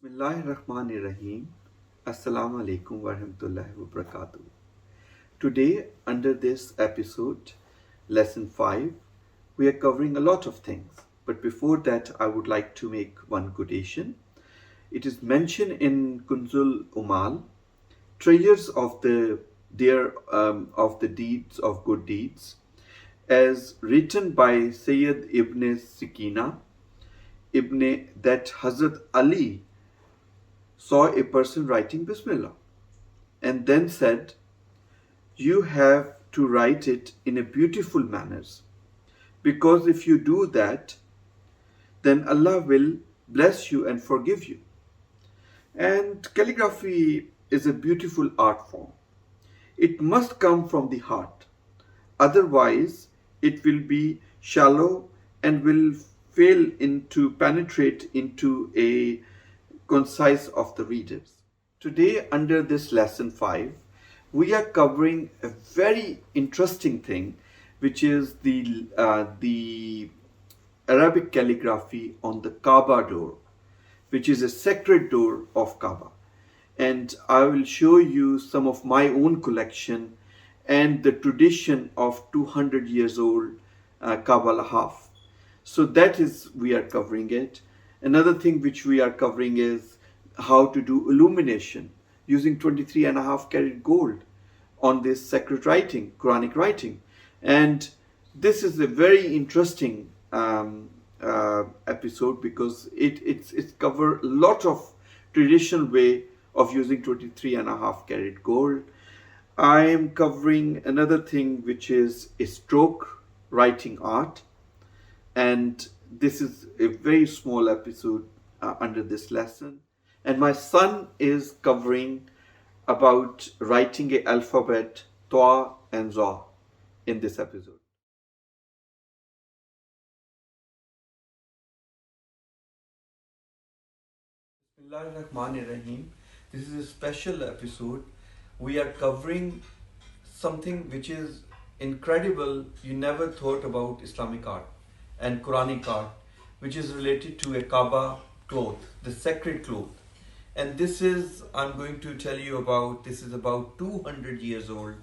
Bismillahirrahmanirrahim. Assalamu alaikum wa rahmatullahi wa barakatuh. Today, under this episode, lesson 5, we are covering a lot of things. But before that, I would like to make one quotation. It is mentioned in Kunzul Umal, treasures of the deeds of good deeds, as written by Sayyid Ibn Sikina, that Hazrat Ali saw a person writing Bismillah and then said, "You have to write it in a beautiful manner, because if you do that, then Allah will bless you and forgive you." And calligraphy is a beautiful art form. It must come from the heart. Otherwise, it will be shallow and will fail to penetrate into a concise of the readers. Today, under this lesson 5, we are covering a very interesting thing, which is the Arabic calligraphy on the Kaaba door, which is a sacred door of Kaaba. And I will show you some of my own collection and the tradition of 200 years old Kaaba Lahaf. So that is, we are covering it. Another thing which we are covering is how to do illumination using 23.5 karat gold on this sacred writing, Qur'anic writing. And this is a very interesting episode because it's cover a lot of traditional way of using 23.5 karat gold. I am covering another thing which is a stroke writing art, and this is a very small episode under this lesson. And my son is covering about writing a alphabet Ta and Za in this episode. Bismillahirrahmanirrahim. This is a special episode. We are covering something which is incredible. You never thought about Islamic art and Quranic art, which is related to a Kaaba cloth, the sacred cloth. And this is, I'm going to tell you about, this is about 200 years old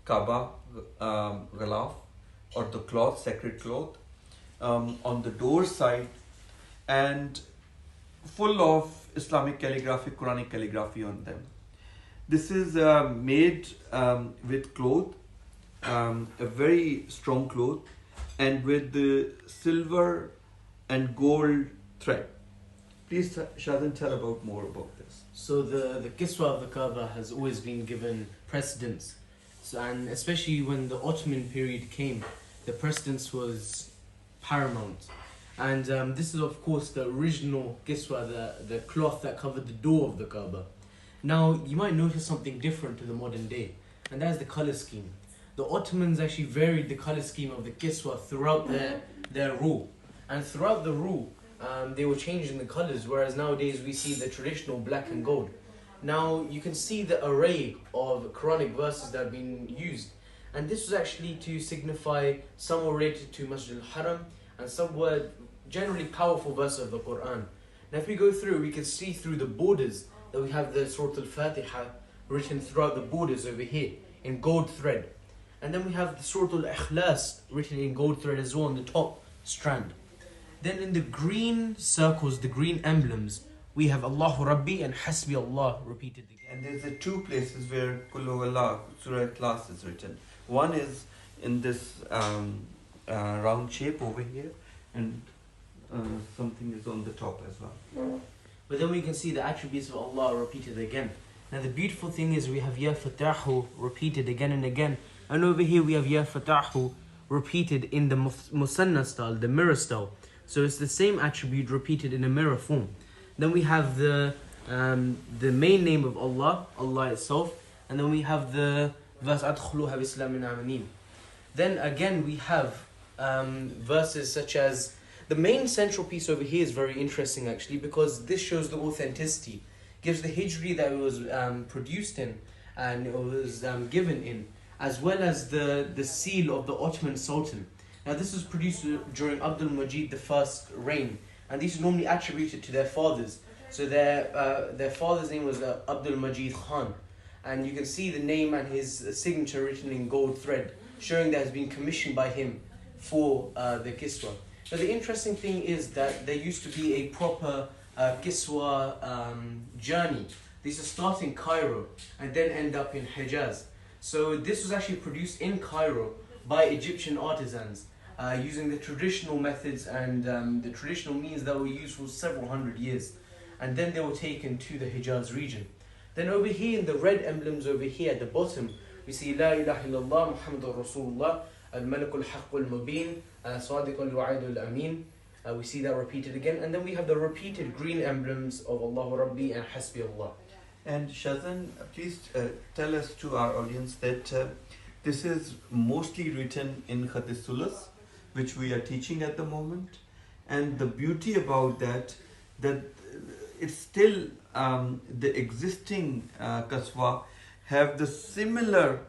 Kaaba Ghalaf, or the cloth, sacred cloth, on the door side, and full of Islamic calligraphy, Quranic calligraphy on them. This is made with cloth, a very strong cloth, and with the silver and gold thread. Please, Shadhan, tell about more about this. So the Kiswa of the Kaaba has always been given precedence. So, and especially when the Ottoman period came, the precedence was paramount. And this is of course the original Kiswa, the cloth that covered the door of the Kaaba. Now you might notice something different to the modern day, and that is the color scheme. The Ottomans actually varied the color scheme of the Kiswa throughout their rule. And throughout the rule, they were changing the colors, whereas nowadays we see the traditional black and gold. Now you can see the array of Quranic verses that have been used, and this was actually to signify some were related to Masjid al-Haram and some were generally powerful verses of the Qur'an. Now if we go through, we can see through the borders that we have the Surah al-Fatiha written throughout the borders over here in gold thread, and then we have the Surah al-Ikhlas written in gold thread as well on the top strand. Then in the green circles, the green emblems, we have Allahu Rabbi and Hasbi Allah repeated again. And there's the two places where Kullu Allah, Surah Ikhlas is written. One is in this round shape over here, and something is on the top as well. But then we can see the attributes of Allah repeated again. Now the beautiful thing is we have Ya Fatahu repeated again and again. And over here we have Ya Fatahu repeated in the Musanna style, the mirror style. So it's the same attribute repeated in a mirror form. Then we have the main name of Allah, Allah itself, and then we have the verse Adkhuluha Bislamin Amanin. Then again we have verses such as, the main central piece over here is very interesting actually, because this shows the authenticity, gives the hijri that it was produced in and it was given in, as well as the seal of the Ottoman Sultan. Now this was produced during Abdul Majid I's reign, and these are normally attributed to their fathers. So their father's name was Abdul Majid Khan, and you can see the name and his signature written in gold thread, showing that it's been commissioned by him for the Kiswa. Now the interesting thing is that there used to be a proper Kiswa journey. These are start in Cairo and then end up in Hijaz. So this was actually produced in Cairo by Egyptian artisans using the traditional methods and the traditional means that were used for several hundred years. And then they were taken to the Hijaz region. Then over here in the red emblems over here at the bottom, we see La ilaha illallah Muhammadur Rasulullah al-Malik al-Haqq al-Mubin Sadiq al-Wa'id al-Amin. We see that repeated again. And then we have the repeated green emblems of Allahu Rabbi and Hasbi Allah. And Shazan, please tell us to our audience that this is mostly written in Khat Sulas, which we are teaching at the moment. And the beauty about that it's still the existing kaswa have the similar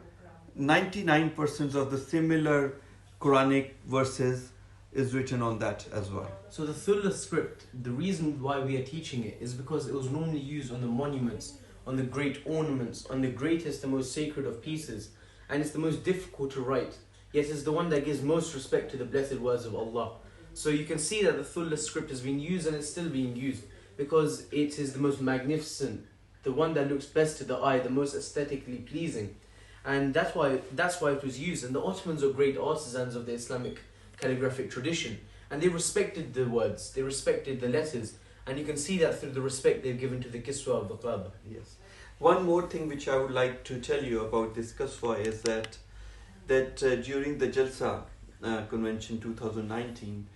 99% of the similar Quranic verses is written on that as well. So the Thullah script, the reason why we are teaching it is because it was normally used on the monuments, on the great ornaments, on the greatest, the most sacred of pieces, and it's the most difficult to write. Yet it's the one that gives most respect to the blessed words of Allah. So you can see that the Thullah script has been used and it's still being used because it is the most magnificent, the one that looks best to the eye, the most aesthetically pleasing. And that's why it was used. And the Ottomans are great artisans of the Islamic calligraphic tradition. And they respected the words, they respected the letters. And you can see that through the respect they've given to the Kiswa of the Kaaba. Yes. One more thing which I would like to tell you about this Kaswa is that during the Jalsa Convention 2019,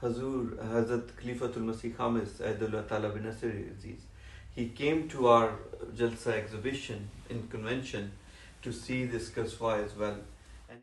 Hazrat Khalifatul Masih Khamis Aydullah Ta'ala bin Nasir Aziz, he came to our Jalsa exhibition in convention to see this Kaswa as well. And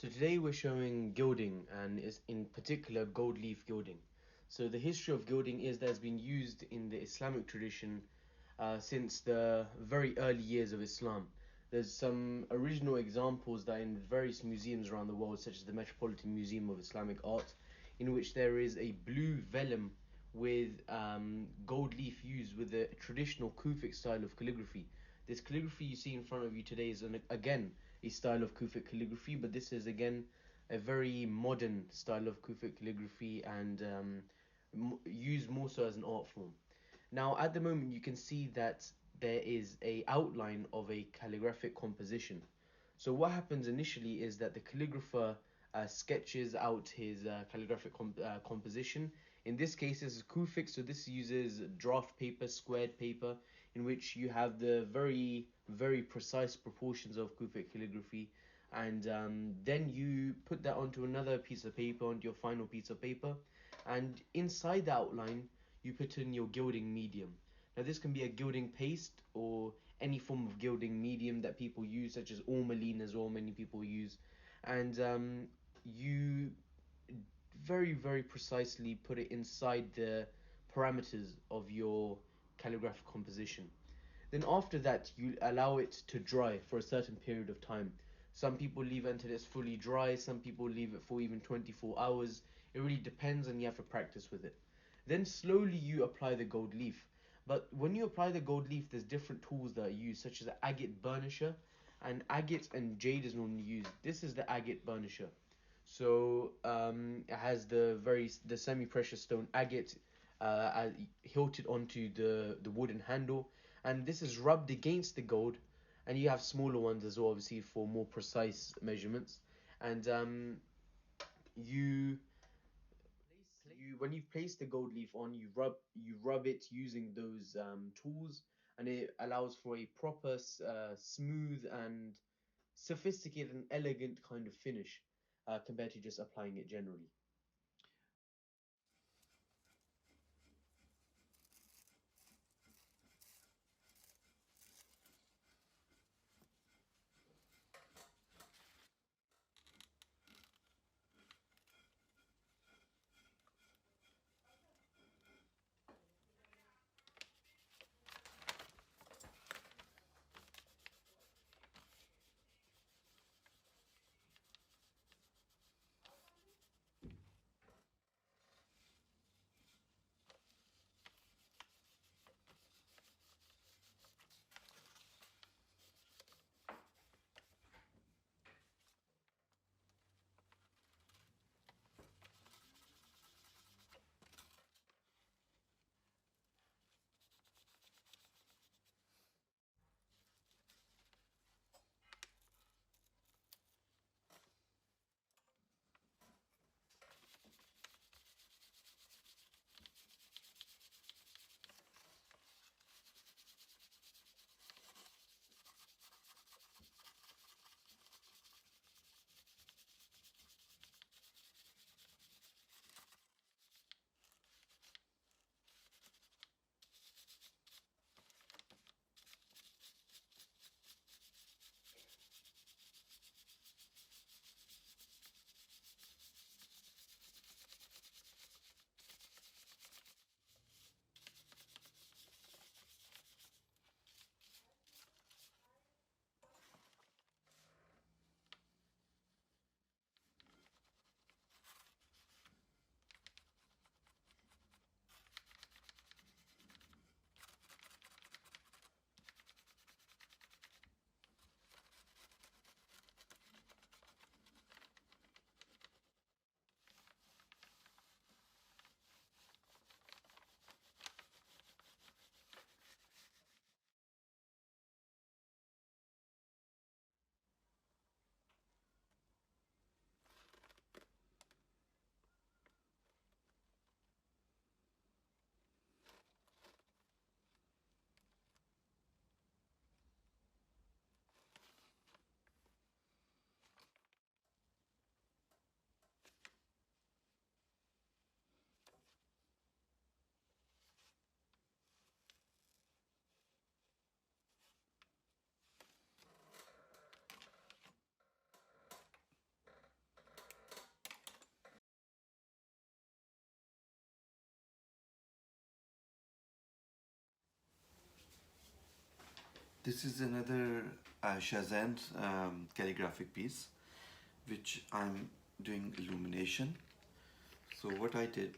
So today we're showing gilding, and is in particular gold leaf gilding. So the history of gilding is that it's been used in the Islamic tradition since the very early years of Islam. There's some original examples that in various museums around the world, such as the Metropolitan Museum of Islamic Art, in which there is a blue vellum with gold leaf used with a traditional Kufic style of calligraphy. This calligraphy you see in front of you today is again a style of Kufic calligraphy, but this is again a very modern style of Kufic calligraphy and used more so as an art form. Now, at the moment, you can see that there is a outline of a calligraphic composition. So what happens initially is that the calligrapher sketches out his calligraphic composition. In this case, this is Kufic, so this uses draft paper, squared paper, in which you have the very, very precise proportions of Kufic calligraphy. And then you put that onto another piece of paper, onto your final piece of paper. And inside the outline, you put in your gilding medium. Now this can be a gilding paste or any form of gilding medium that people use, such as ormaline as well, many people use. And you very, very precisely put it inside the parameters of your calligraphic composition. Then after that, you allow it to dry for a certain period of time. Some people leave it until it's fully dry, some people leave it for even 24 hours. It really depends, and you have to practice with it. Then slowly you apply the gold leaf. But when you apply the gold leaf, there's different tools that are used, such as the agate burnisher, and agate and jade is normally used. This is the agate burnisher. So it has the semi-precious stone agate hilted onto the wooden handle, and this is rubbed against the gold, and you have smaller ones as well, obviously for more precise measurements. And you when you've placed the gold leaf on, you rub it using those tools, and it allows for a proper smooth and sophisticated and elegant kind of finish compared to just applying it generally. This is another Shazam's calligraphic piece, which I'm doing illumination. So what I did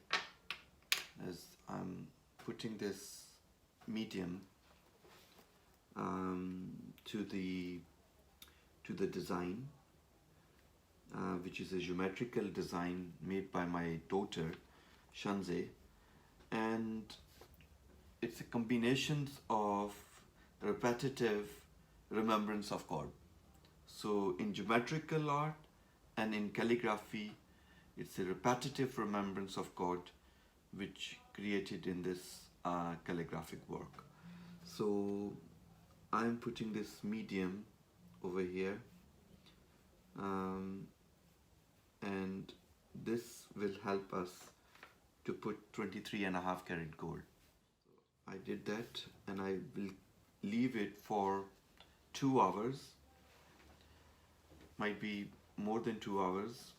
is I'm putting this medium to the design, which is a geometrical design made by my daughter, Shanze, and it's a combination of repetitive remembrance of God. So in geometrical art and in calligraphy, it's a repetitive remembrance of God which created in this calligraphic work. So I'm putting this medium over here, um, and this will help us to put 23.5 karat gold. I did that, and I will leave it for 2 hours, might be more than 2 hours,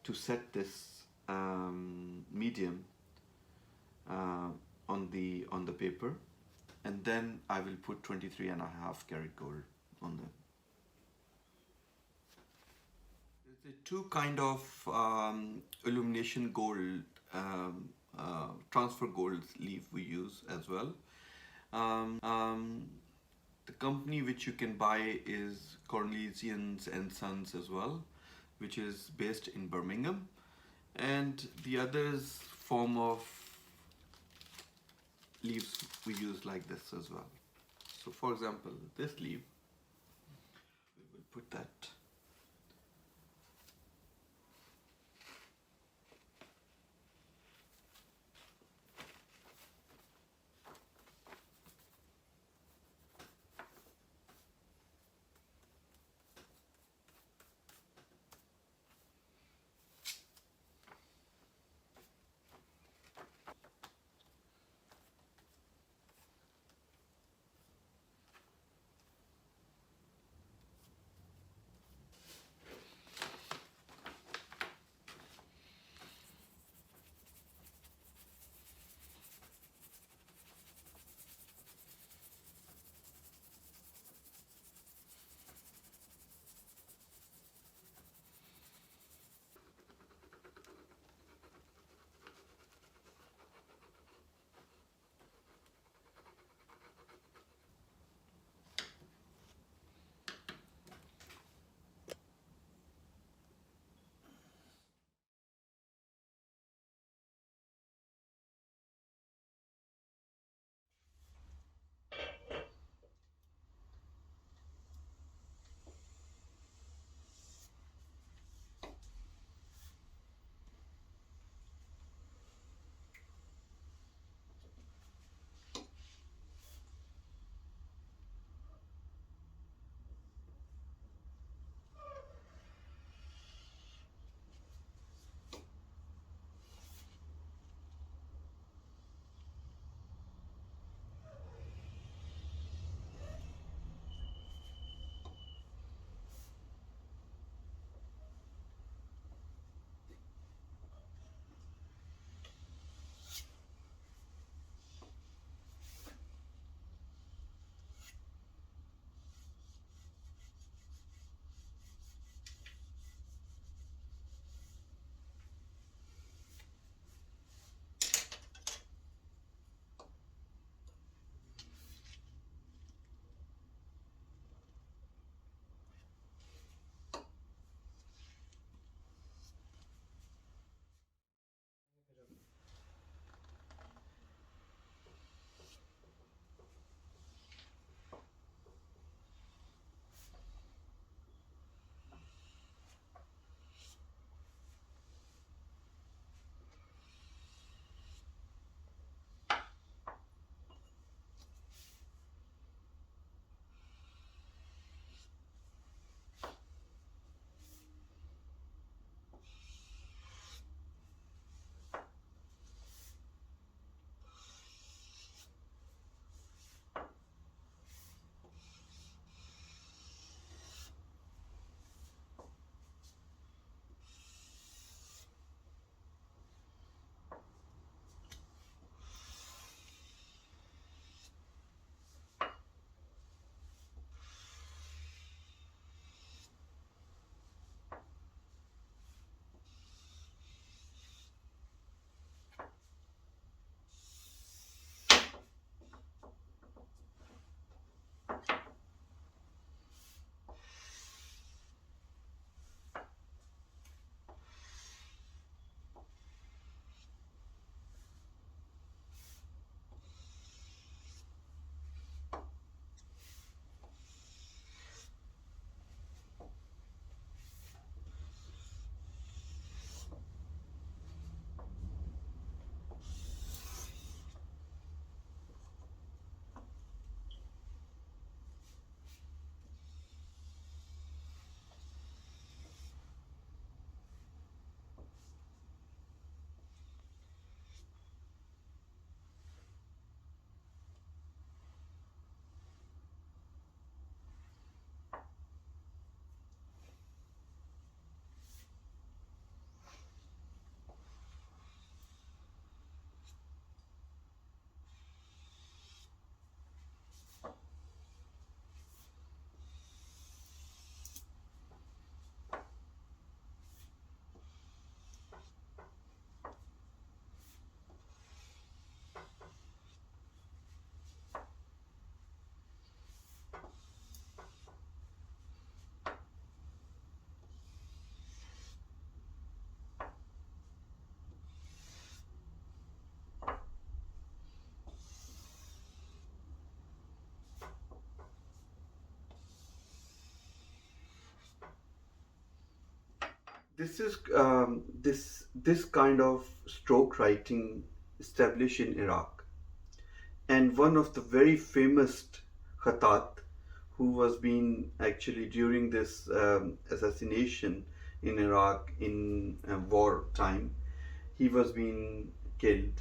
to set this medium uh, on the paper, and then I will put 23.5 karat gold on them. There's a two kind of illumination gold transfer gold leaf we use as well. The company which you can buy is Cornelius and Sons as well, which is based in Birmingham. And the others form of leaves we use like this as well. So for example, this leaf, we will put that. This is this kind of stroke writing established in Iraq, and one of the very famous Khatat, who was being actually during this assassination in Iraq in war time, he was being killed.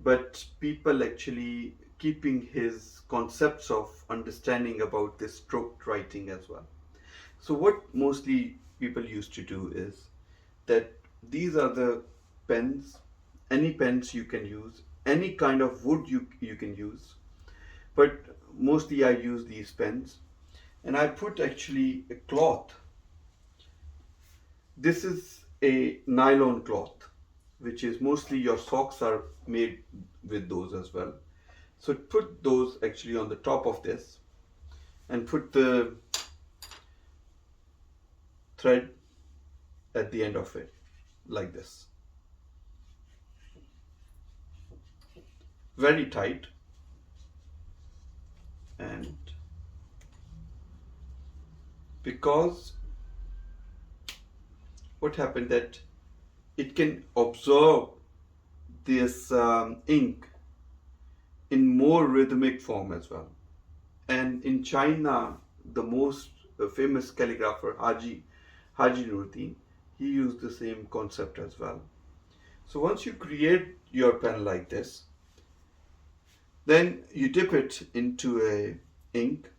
But people actually keeping his concepts of understanding about this stroke writing as well. So what mostly people used to do is that these are the pens, any pens you can use, any kind of wood you can use, but mostly I use these pens, and I put actually a cloth. This is a nylon cloth, which is mostly your socks are made with those as well. So put those actually on the top of this and put the thread at the end of it like this. Very tight, and because what happened that it can absorb this ink in more rhythmic form as well. And in China, the most famous calligrapher Haji Nuruddin, he used the same concept as well. So once you create your pen like this, then you dip it into a ink,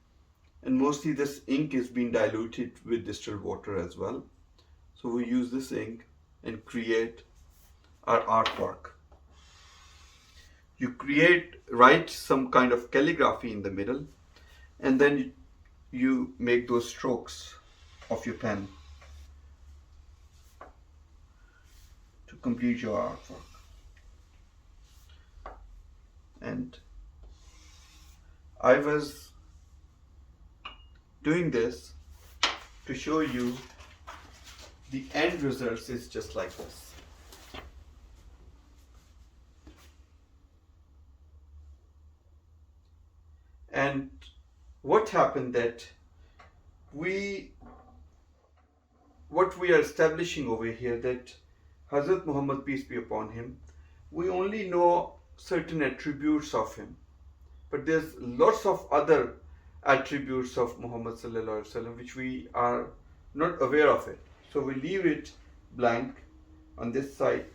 and mostly this ink is being diluted with distilled water as well. So we use this ink and create our artwork. You write some kind of calligraphy in the middle, and then you make those strokes of your pen to complete your artwork. And I was doing this to show you the end results is just like this. And what happened that what we are establishing over here, that Hazrat Muhammad, peace be upon him, we only know certain attributes of him, but there's lots of other attributes of Muhammad sallallahu alaihi wasallam which we are not aware of it. So we leave it blank on this side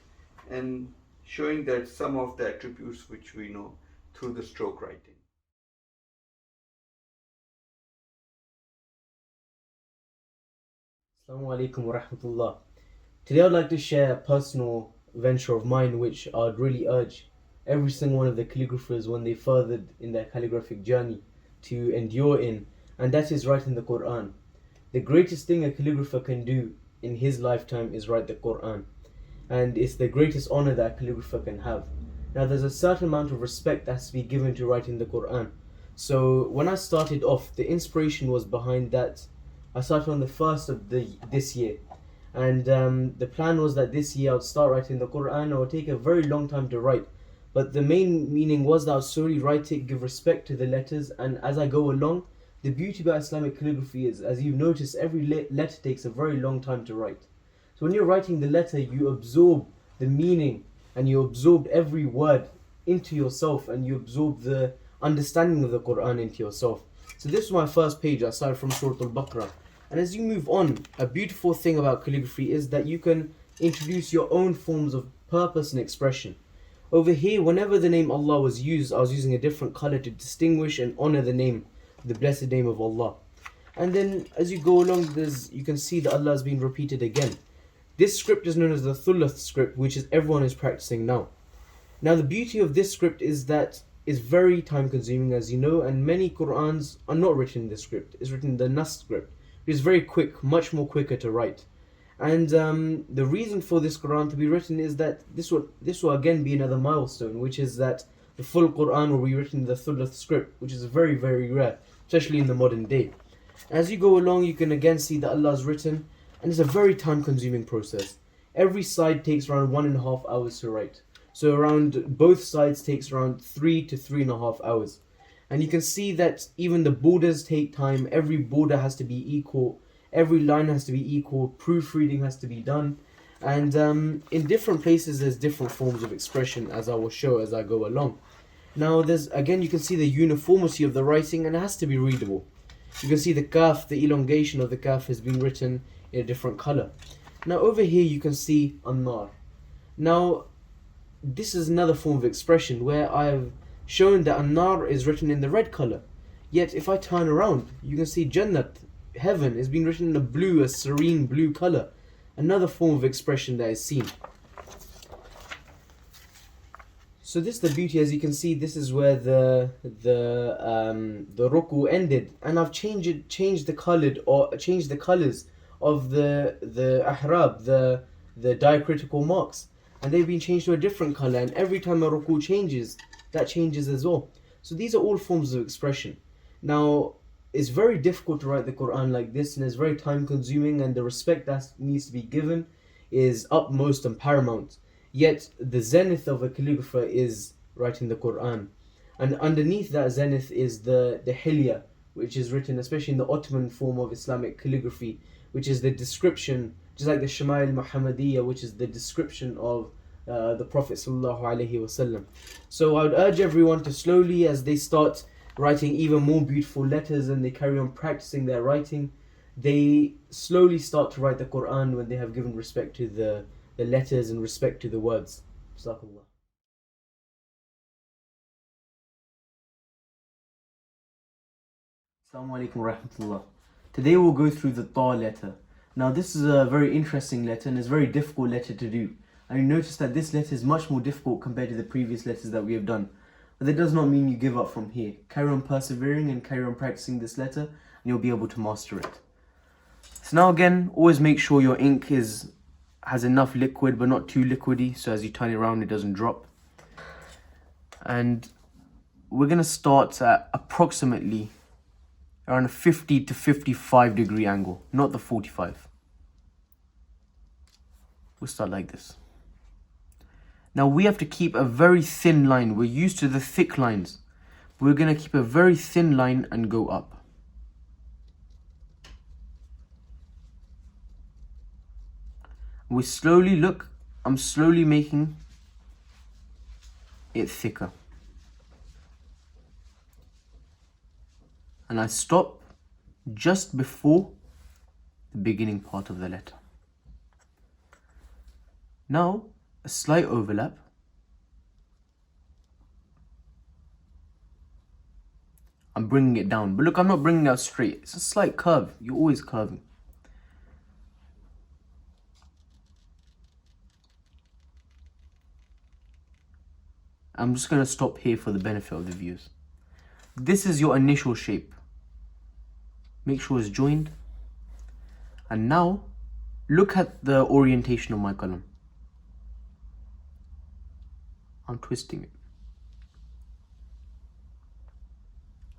and showing that some of the attributes which we know through the stroke writing. Assalamu alaikum wa rahmatullah. Today I'd like to share a personal venture of mine which I'd really urge every single one of the calligraphers when they furthered in their calligraphic journey to endure in, and that is writing the Qur'an. The greatest thing a calligrapher can do in his lifetime is write the Qur'an, and it's the greatest honor that a calligrapher can have. Now there's a certain amount of respect that has to be given to writing the Qur'an. So when I started off, the inspiration was behind that. I started on the 1st of this year, and the plan was that this year I would start writing the Qur'an. It would take a very long time to write, but the main meaning was that I would slowly write it, give respect to the letters, and as I go along, the beauty about Islamic calligraphy is, as you've noticed, every letter takes a very long time to write. So when you're writing the letter, you absorb the meaning and you absorb every word into yourself, and you absorb the understanding of the Qur'an into yourself. So this was my first page. I started from Surah Al-Baqarah. And as you move on, a beautiful thing about calligraphy is that you can introduce your own forms of purpose and expression. Over here, whenever the name Allah was used, I was using a different color to distinguish and honor the name, the blessed name of Allah. And then as you go along, you can see that Allah is being repeated again. This script is known as the Thuluth script, which is everyone is practicing now. Now the beauty of this script is that it's very time consuming, as you know, and many Qur'ans are not written in this script. It's written in the Nas script. It's very quick, much more quicker to write. And the reason for this Qur'an to be written is that this will again be another milestone, which is that the full Qur'an will be written in the Thuluth script, which is very, very rare, especially in the modern day. As you go along, you can again see that Allah has written, and it's a very time consuming process. Every side takes around 1.5 hours to write. So around both sides takes around 3 to 3.5 hours. And you can see that even the borders take time. Every border has to be equal. Every line has to be equal, proofreading has to be done. And in different places, there's different forms of expression, as I will show as I go along. Now, you can see the uniformity of the writing, and it has to be readable. You can see the kaf, the elongation of the kaf has been written in a different color. Now, over here, you can see annar. Now, this is another form of expression where I've shown that annar is written in the red color. Yet, if I turn around, you can see Jannat, heaven, is being written in a serene blue color. Another form of expression that is seen. So this is the beauty. As you can see, this is where the ruku ended, and I've changed the colors of the ahrab, the diacritical marks, and they've been changed to a different color. And every time a ruku changes, that changes as well. So these are all forms of expression. Now, it's very difficult to write the Quran like this, and it's very time consuming, and the respect that needs to be given is utmost and paramount. Yet the zenith of a calligrapher is writing the Quran, and underneath that zenith is the hilya, which is written especially in the Ottoman form of Islamic calligraphy, which is the description, just like the Shama'il Muhammadiyya, which is the description of the Prophet sallallahu alaihi wasallam. So I would urge everyone to slowly, as they start writing even more beautiful letters and they carry on practicing their writing, they slowly start to write the Quran when they have given respect to the letters and respect to the words. Jazakallah. Assalamu alaikum wa rahmatullah. Today we'll go through the Ta letter. Now this is a very interesting letter and it's a very difficult letter to do. And you notice that this letter is much more difficult compared to the previous letters that we have done. But that does not mean you give up from here. Carry on persevering and carry on practicing this letter and you'll be able to master it. So now again, always make sure your ink has enough liquid but not too liquidy, so as you turn it around it doesn't drop. And we're going to start at approximately around a 50 to 55 degree angle, not the 45. We'll start like this. Now we have to keep a very thin line. We're used to the thick lines. We're going to keep a very thin line and go up. We slowly look, I'm slowly making it thicker. And I stop just before the beginning part of the letter. Now, a slight overlap. I'm bringing it down. But look, I'm not bringing it out straight. It's a slight curve. You're always curving. I'm just going to stop here for the benefit of the viewers. This is your initial shape. Make sure it's joined. And now, look at the orientation of my column. I'm twisting it.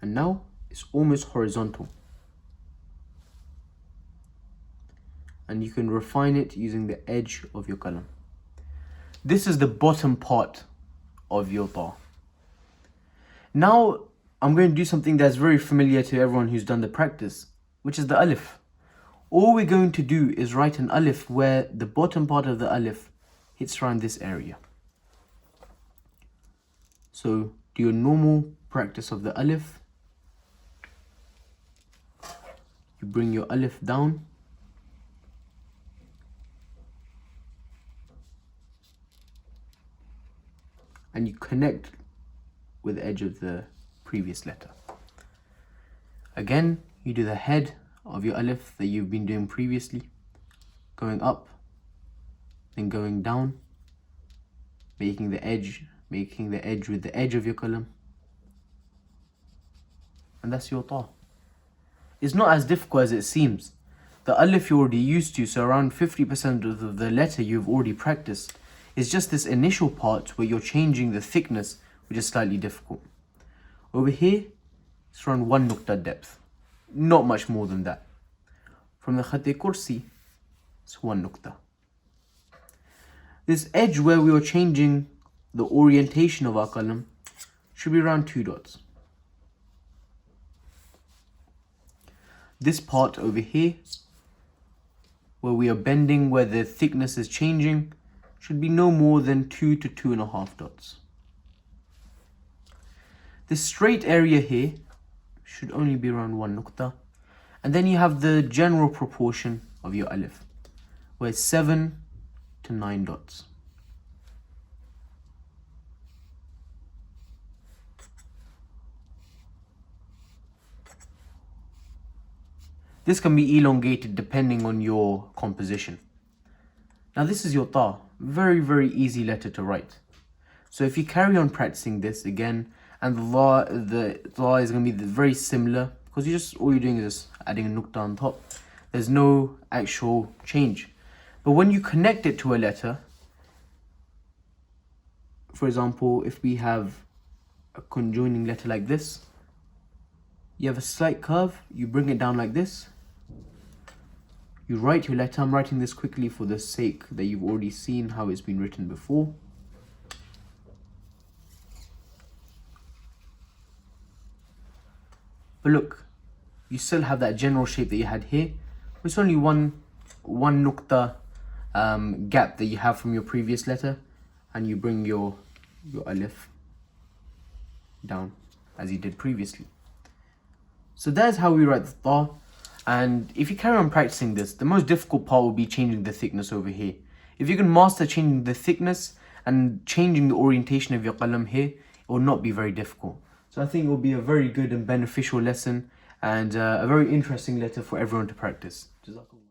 And now, it's almost horizontal. And you can refine it using the edge of your column. This is the bottom part of your ta. Now, I'm going to do something that's very familiar to everyone who's done the practice, which is the alif. All we're going to do is write an alif where the bottom part of the alif hits around this area. So do your normal practice of the alif. You bring your alif down. And you connect with the edge of the previous letter. Again, you do the head of your alif that you've been doing previously, going up, then going down, making the edge with the edge of your column. And that's your ta. It's not as difficult as it seems. The alif you're already used to, so around 50% of the letter you've already practiced. It's just this initial part where you're changing the thickness, which is slightly difficult. Over here, it's around 1 nuqta depth. Not much more than that. From the Khat-e Kursi, it's 1 nuqta. This edge where we are changing the orientation of our column should be around 2 dots. This part over here where we are bending, where the thickness is changing, should be no more than 2 to 2.5 dots. This straight area here should only be around 1 nuqta. And then you have the general proportion of your alif, where it's 7 to 9 dots. This can be elongated depending on your composition. Now this is your ta, very, very easy letter to write. So if you carry on practicing this again, and the ta is going to be very similar, because all you're doing is just adding a nukta on top. There's no actual change. But when you connect it to a letter, for example, if we have a conjoining letter like this, you have a slight curve, you bring it down like this, you write your letter. I'm writing this quickly for the sake that you've already seen how it's been written before. But look, you still have that general shape that you had here. It's only one nukta gap that you have from your previous letter, and you bring your alif down as you did previously. So that's how we write the ta. And if you carry on practicing this, the most difficult part will be changing the thickness over here. If you can master changing the thickness and changing the orientation of your qalam here, it will not be very difficult. So I think it will be a very good and beneficial lesson, and a very interesting letter for everyone to practice. Jazakallah.